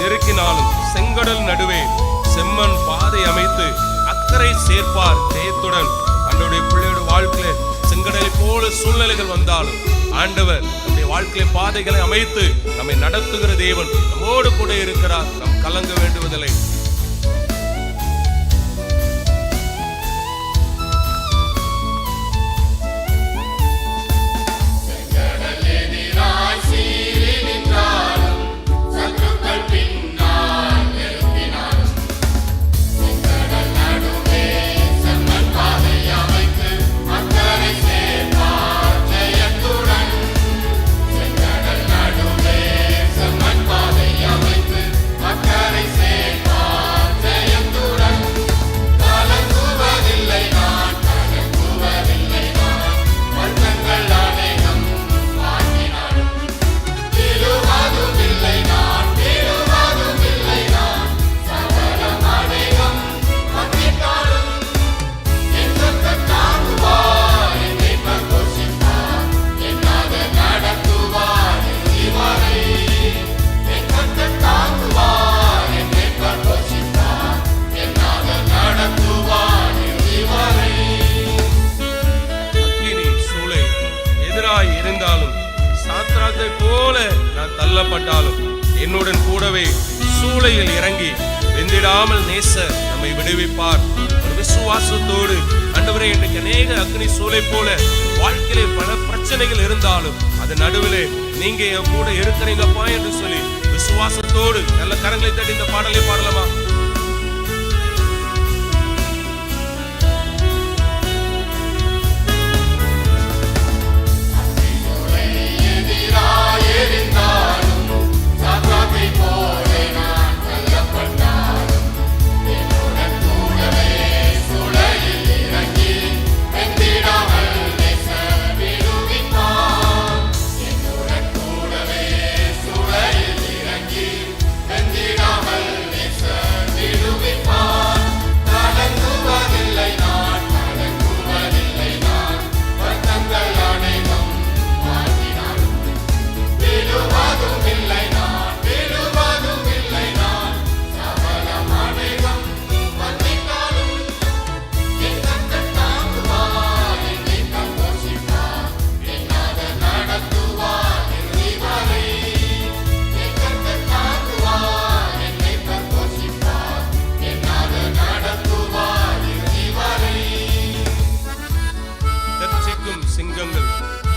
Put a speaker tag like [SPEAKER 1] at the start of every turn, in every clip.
[SPEAKER 1] நெருக்கினாலும் செங்கடல் நடுவே செம்மண் பாதை அமைத்து அக்கறை சேர்ப்பார் ஜெயத்துடன். ஆண்டவருடைய பிள்ளையோட வாழ்க்கையில செங்கடலை போல சூழ்நிலைகள் வந்தாலும் ஆண்டவர் நம்முடைய வாழ்க்கையில பாதைகளை அமைத்து நம்மை நடத்துகிற தேவன் நம்மோடு கூட இருக்கிறார். நாம் கலங்க வேண்டுவதில்லை. தள்ளப்பட்டாலும் என்னுடன் கூடவே சூளையில் இறங்கி வெந்திடாமல் நேசர் நம்மை விடுவிப்பார். ஒரு விசுவாசத்தோடு ஆண்டவரே, இன்றைக்கு அநேக அக்னி சூளை போல வாழ்க்கையிலே பல பிரச்சனைகள் இருந்தாலும் அது நடுவிலே நீங்க என் கூட இருக்கிறீங்கப்பா என்று சொல்லி விசுவாசத்தோடு நல்ல கரங்களை தட்டி இந்த பாடலை பாடலாமா?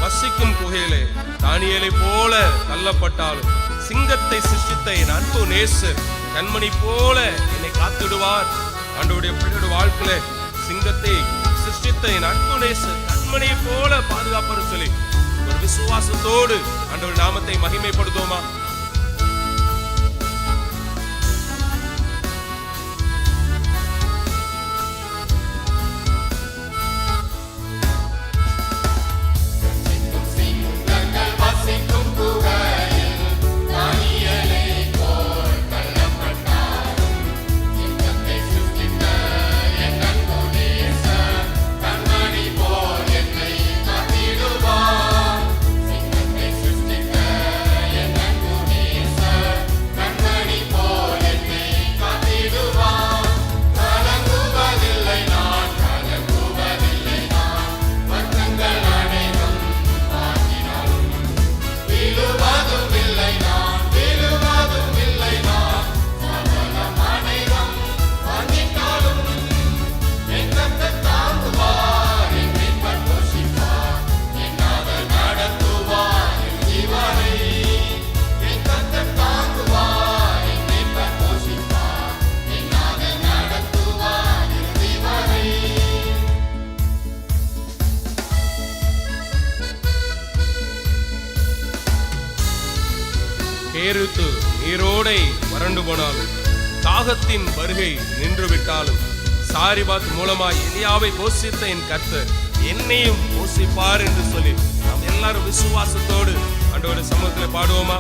[SPEAKER 1] வசிக்கும் குகையிலே தானியேலை போல தள்ளப்பட்டாலும் சிங்கத்தை சிருஷ்டித்த என் அன்பு நேசர் கண்மணி போல என்னை காத்திடுவார். ஆண்டவருடைய பிள்ளையோட வாழ்க்கையில சிங்கத்தை சிருஷ்டித்த என் அன்பு நேசர் கண்மணி போல பாதுகாப்பார் சொல்லி ஒரு விசுவாசத்தோடு ஆண்டவர் நாமத்தை மகிமைப்படுத்துவோமா? பேருத்து நீரோடை வறண்டு போனாலும் தாகத்தின் வருகை நின்று விட்டாலும் சாரிபாத் மூலமாய் எலியாவை போஷித்த என் கர்த்தர் என்னையும் போஷிப்பார் என்று சொல்லி நாம் எல்லாரும் விசுவாசத்தோடு ஆண்டவருடைய சமூகத்தில் பாடுவோமா?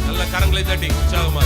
[SPEAKER 1] நல்ல கரங்களை தட்டி உற்சாகமா